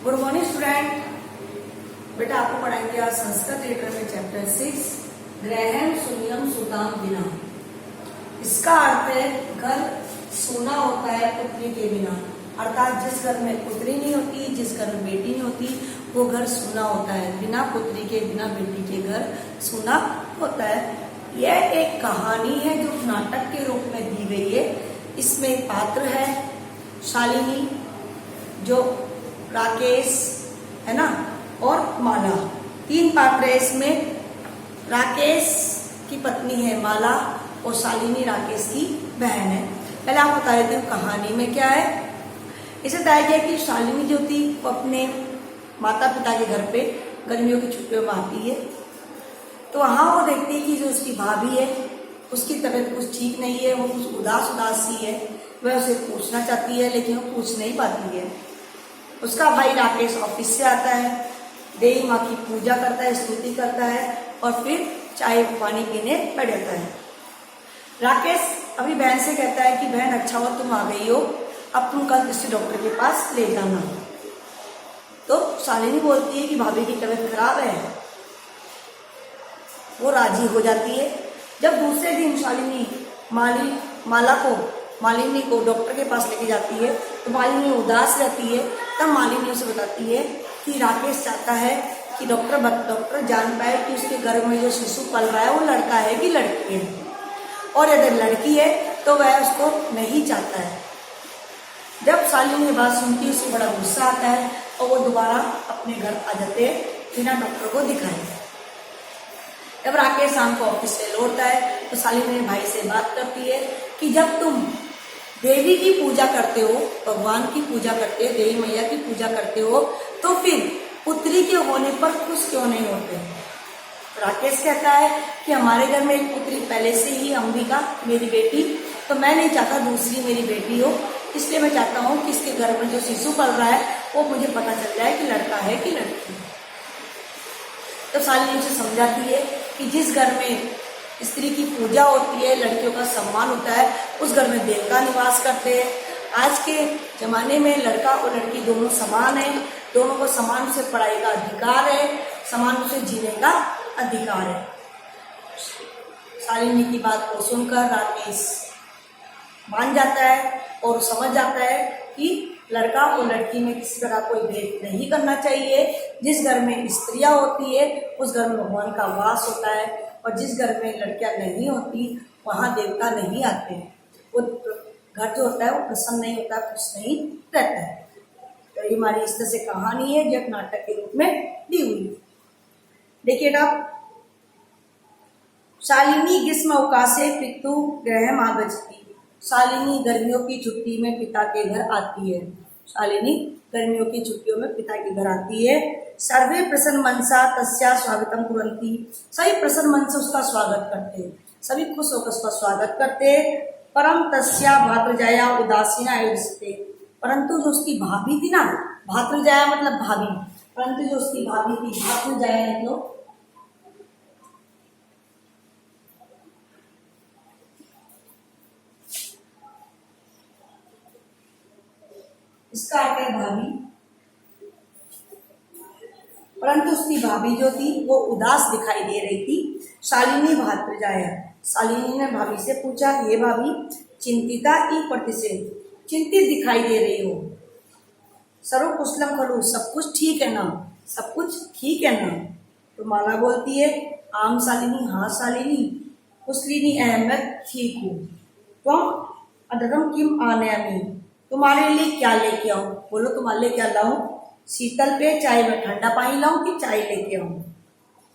Good morning student. बेटा आपको पढ़ाएंगे आज संस्कृत लिटरेचर में चैप्टर 6 ग्रहण शून्यम सुताम बिना। इसका अर्थ है घर सोना होता है पुत्री के बिना, अर्थात जिस घर में पुत्री नहीं होती, जिस घर में बेटी नहीं होती, वो घर सूना होता है। बिना पुत्री के बिना बेटी के घर सूना होता है। यह एक कहानी है जो नाटक के रूप में दी गई है। इसमें एक पात्र है शालिनी, जो राकेश है ना, और माला, तीन पात्र है इसमें। राकेश की पत्नी है माला और शालिनी राकेश की बहन है। पहले आप बता देते हैं कहानी में क्या है। इसे बताया गया कि शालिनी जो थी वो अपने माता पिता के घर पे गर्मियों की छुट्टियों में आती है, तो वहां वो देखती है कि जो उसकी भाभी है उसकी तबीयत कुछ ठीक नहीं है, वो कुछ उदास सी है। वह उसे पूछना चाहती है लेकिन वो पूछ नहीं पाती है। उसका भाई राकेश ऑफिस से आता है, देवी माँ की पूजा करता है, स्तुति करता है और फिर चाय पानी पीने बैठ जाता है। राकेश अभी बहन से कहता है कि बहन अच्छा हुआ तुम आ गई हो, अब तुम कल किसी डॉक्टर के पास ले जाना। तो शालिनी बोलती है कि भाभी की तबीयत खराब है, वो राजी हो जाती है। जब दूसरे दिन शालिनी मालिनी को डॉक्टर के पास लेके जाती है तो मालिनी उदास रहती है। तब मालिनी उसे बताती है कि राकेश चाहता है कि डॉक्टर जान पाए कि उसके गर्भ में जो शिशु पल रहा है वो लड़का है कि लड़की है, और यदि लड़की है तो वह उसको नहीं चाहता है। जब शालिनी ये बात सुनती है उसे बड़ा गुस्सा आता है और वो दोबारा अपने घर आ जाते हैं बिना डॉक्टर को दिखाए। जब राकेश शाम को ऑफिस से लौटता है तो शालिनी भाई से बात करती है कि जब तुम देवी की पूजा करते हो, भगवान की पूजा करते हो, देवी मैया की पूजा करते हो, तो फिर पुत्री के होने पर खुश क्यों नहीं होते। राकेश कहता है कि हमारे घर में एक पुत्री पहले से ही, अंबिका मेरी बेटी, तो मैं नहीं चाहता दूसरी मेरी बेटी हो, इसलिए मैं चाहता हूँ कि इसके घर में जो शिशु पल रहा है वो मुझे पता चल जाए कि लड़का है कि लड़की। तो शालिनी उसे समझाती है कि जिस घर में स्त्री की पूजा होती है, लड़कियों का सम्मान होता है, उस घर में देवता निवास करते हैं। आज के जमाने में लड़का और लड़की दोनों समान है, दोनों को समान से पढ़ाई का अधिकार है, समान से जीने का अधिकार है। शालिनी की बात को सुनकर राकेश मान जाता है और समझ जाता है कि लड़का और लड़की में किसी तरह कोई भेद नहीं करना चाहिए। जिस घर में स्त्रियां होती है उस घर में भगवान का वास होता है, और जिस घर में लड़कियां नहीं होती वहां देवता नहीं आते हैं। वो घर जो होता है वो प्रसन्न नहीं होता, खुश नहीं रहता है। तो ये हमारी इस तरह से कहानी है जो नाटक के रूप में दी हुई है। देखिएगा, शालिनी ग्रीष्म अवकाशे पितु गृहम् आगच्छति। शालिनी गर्मियों की छुट्टी में पिता के घर आती है। शालिनी गर्मियों की छुट्टियों में पिता के घर आती है। सर्वे प्रसन्न मनसा तस्या स्वागतम कुर्वन्ति। सभी प्रसन्न मन से उसका स्वागत करते हैं, सभी खुश होकर उसका स्वागत करते हैं। परम तस्या भातृजाया उदासीना आयुष्यते। परंतु जो उसकी भाभी थी ना, भातृजाया मतलब भाभी, परंतु जो उसकी भाभी थी, भातृजाया मतलब इसका अर्थ है भाभी, परंतु उसकी भाभी जो थी वो उदास दिखाई दे रही थी। शालिनी भातृजाया, शालिनी ने भाभी से पूछा, ये भाभी चिंतिता ई प्रतिशे, चिंतित दिखाई दे रही हो। सर्व कुशलम खलु, सब कुछ ठीक है ना, सब कुछ ठीक है ना। तो माला बोलती है, आम शालिनी, हाँ शालिनी, कुशलिनी अहमद ठीक हूँ। तुम अदरम किम आनयामी, तुम्हारे लिए क्या लेके आऊं, बोलो तुम्हारे लिए क्या लाऊं। शीतल पे चाय में ठंडा पानी लाऊं कि चाय लेके आऊं।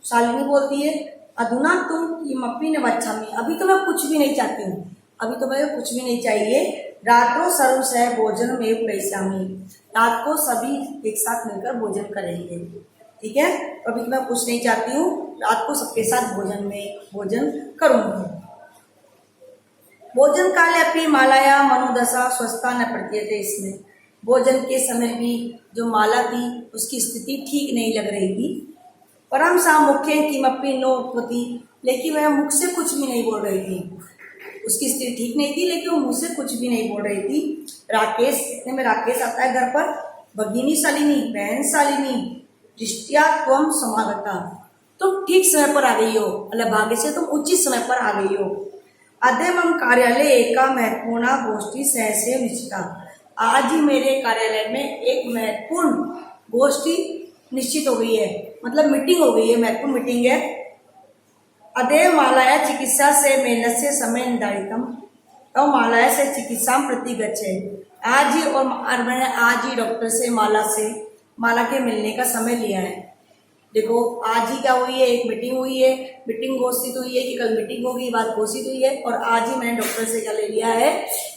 शालिनी बोलती है, अधुना तुम किमपि न वच्छामि, अभी तो मैं कुछ भी नहीं चाहती हूँ, अभी तो मैं कुछ भी नहीं चाहिए। रात्रो सर्व सह भोजन में प्रयिष्यामि, रात को सभी एक साथ मिलकर भोजन करेंगे, ठीक है। तो अभी मैं कुछ नहीं चाहती हूँ, रात को सबके साथ भोजन करूंगी। भोजन काले अपनी मालाया मनोदशा स्वस्था न प्रतीयते। इसमें भोजन के समय भी जो माला थी उसकी स्थिति ठीक नहीं लग रही थी। परम सा मुख्य किमपि नो उत्पत्ति, लेकिन वह मुख से कुछ भी नहीं बोल रही थी। उसकी स्थिति ठीक नहीं थी लेकिन वो मुझसे कुछ भी नहीं बोल रही थी। राकेश, इतने में राकेश आता है घर पर भगिनी शालिनी, बहन शालिनी, दृष्टिया त्वम समागता, तुम ठीक समय पर आ गई हो, मतलब भाग्य से तुम उचित समय पर आ गई हो। अद्य मम कार्यालय एका महत्वपूर्ण गोष्ठी सहसे निश्चिता, आज ही मेरे कार्यालय में एक महत्वपूर्ण गोष्ठी निश्चित हो गई है, मतलब मीटिंग हो गई है, महत्वपूर्ण मीटिंग है। अद्य मालाया चिकित्सा से मेलस्य समय निर्धारितम, तो मालाया से चिकित्सा प्रति गच्छे, आज ही और मैंने आज ही डॉक्टर से माला के मिलने का समय लिया है। देखो आज ही क्या हुई है, एक मीटिंग हुई है, मीटिंग घोषित हुई है कि कल मीटिंग होगी, बात घोषित हुई है, और आज ही मैंने डॉक्टर से क्या ले लिया है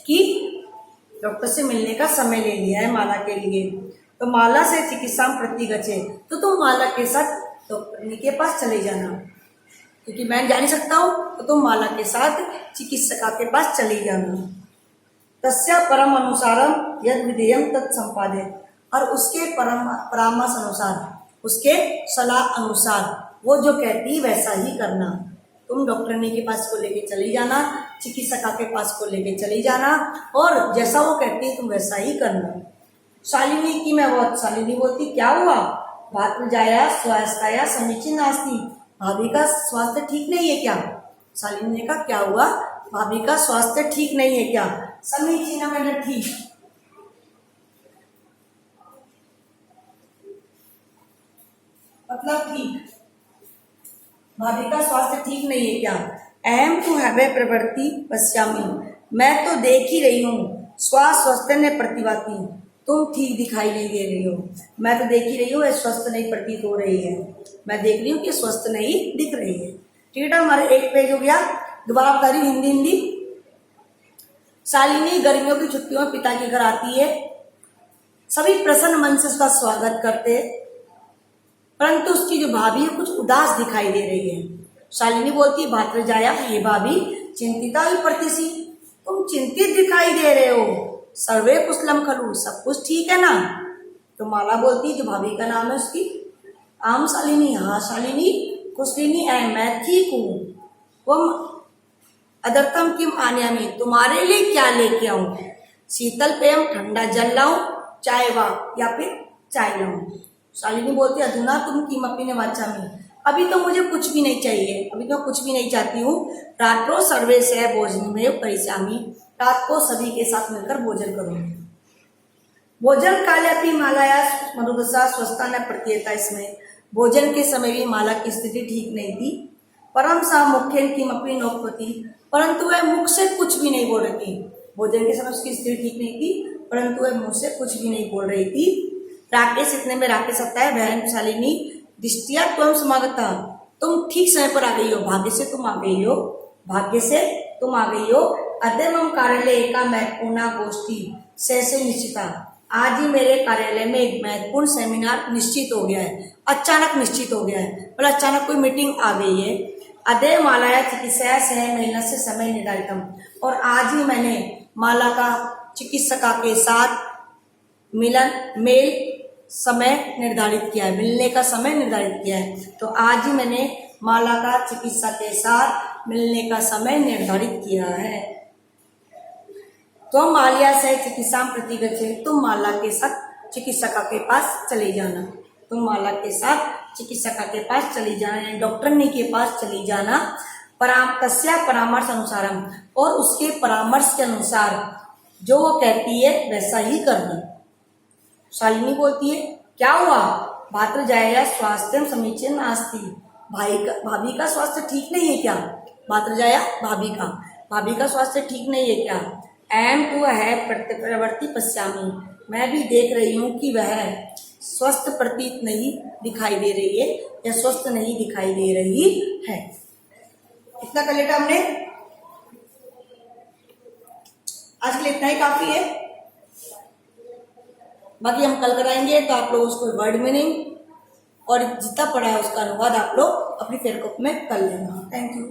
कि डॉक्टर से मिलने का समय ले लिया है माला के लिए। तो माला से चिकित्सा प्रति गच्छे, तो तुम माला के साथ डॉक्टर के पास चले जाना, क्योंकि मैं जा नहीं सकता हूँ, तो तुम माला के साथ चिकित्सका के पास चले जाना। तस्या परम अनुसारम यद विधेयम तत् संपादे, और उसके परामर्श अनुसार, उसके सलाह अनुसार वो जो कहती वैसा ही करना। तुम डॉक्टरनी के पास को लेके चली जाना, चिकित्सका के पास को लेके चली जाना, और जैसा वो कहती है तुम वैसा ही करना। शालिनी की मैं बहुत, शालिनी बोलती क्या हुआ, भातृजाया स्वास्थ्या समीचीन नास्ति, भाभी का स्वास्थ्य ठीक नहीं है क्या। शालिनी ने कहा क्या हुआ, भाभी का स्वास्थ्य ठीक नहीं है क्या। समीचीन मतलब ठीक, मतलब ठीक, भाभी का स्वास्थ्य ठीक नहीं है क्या। अहम टू हैव ए प्रवृत्ति पश्यामी, मैं तो देख ही रही हूँ, स्वास्थ्य ने प्रतिभाती, तुम ठीक दिखाई नहीं दे रही हो, मैं तो देख ही रही हूँ स्वस्थ नहीं प्रतीत हो रही है, मैं देख रही हूँ कि स्वस्थ नहीं दिख रही है। ठीक है, हमारे एक पेज हो गया। दोबारा बता रही हिंदी हिंदी। शालिनी गर्मियों की छुट्टियों में पिता के घर आती है, सभी प्रसन्न मन से उसका स्वागत करते, परंतु उसकी जो भाभी है कुछ उदास दिखाई दे रही है। शालिनी बोलती है भातृजाया, ये भाभी चिंतिता ही प्रतीसी, तुम चिंतित दिखाई दे रहे हो, सर्वे कुशलम खलु, सब कुछ ठीक है ना। तो माला बोलती है, जो भाभी का नाम है उसकी, आम शालिनी, हाँ शालिनी, कुशलिनी है, मैं ठीक हूँ। वो अदरतम किम आन्यामी, तुम्हारे लिए क्या लेके आऊं, शीतल पेयम ठंडा जल लाऊं, चाय वा या फिर चाय लाऊं। शालिनी बोलती है अधुना तुम किमपि न वांछामि, अभी तो मुझे कुछ भी नहीं चाहिए, अभी तो कुछ भी नहीं चाहती हूँ। रात्रो सर्वे से भोजन में करिष्यामि, रात को सभी के साथ मिलकर भोजन करूंगी। भोजन काले मालाया मरुदशा स्वस्था न प्रतीयता, इसमें भोजन के समय भी माला की स्थिति ठीक नहीं थी। परम सा मुख्य किमपि नोक्पति, परंतु वह मुख से कुछ भी नहीं बोल रही थी। भोजन के समय उसकी स्थिति ठीक नहीं थी, परंतु वह मुंह से कुछ भी नहीं बोल रही थी। राकेश, इतने में राकेश आता है, बहन शालिनी, दृष्टिया त्वम समागता, तुम ठीक समय पर आ गई हो, भाग्य से तुम आ गई हो, भाग्य से तुम आ गई हो। अद्य मम कार्यालय एका महत्वपूर्ण गोष्ठी सहसे निश्चिता, आज ही मेरे कार्यालय में एक महत्वपूर्ण सेमिनार निश्चित हो गया है, अचानक निश्चित हो गया है, मतलब अचानक कोई मीटिंग आ गई है। अद्य मालाया चिकित्सा सह मेलने से समय निर्धारितम, और आज ही मैंने माला का चिकित्सका के साथ मेल समय निर्धारित किया है, मिलने का समय निर्धारित किया है। तो आज ही मैंने माला का चिकित्सा के साथ मिलने का समय निर्धारित किया है। तो मालिया से चिकित्सा प्रति गच्छे, तुम माला के साथ चिकित्सका के पास चले जाना, तुम माला के साथ चिकित्सका के पास चली जाना, डॉक्टरनी के पास चली जाना। तस्या परामर्श अनुसारम, और उसके परामर्श के अनुसार जो वो कहती है वैसा ही करना। शालिनी बोलती है क्या हुआ, भातृजाया स्वास्थ्य समीचीन नास्ति, भाभी का स्वास्थ्य ठीक नहीं है क्या। भातृजाया, भाभी का स्वास्थ्य ठीक नहीं है क्या। एम टू है प्रवृत्ति पश्यामी, मैं भी देख रही हूँ कि वह स्वस्थ प्रतीत नहीं दिखाई दे रही है, या स्वस्थ नहीं दिखाई दे रही है। इतना कर लेटा हमने, आज के लिए इतना ही काफी है, बाकी हम कल कराएंगे। तो आप लोग उसको वर्ड मीनिंग और जितना पढ़ा है उसका अनुवाद आप लोग अपनी फेयर कॉपी में कर लेना। Thank you.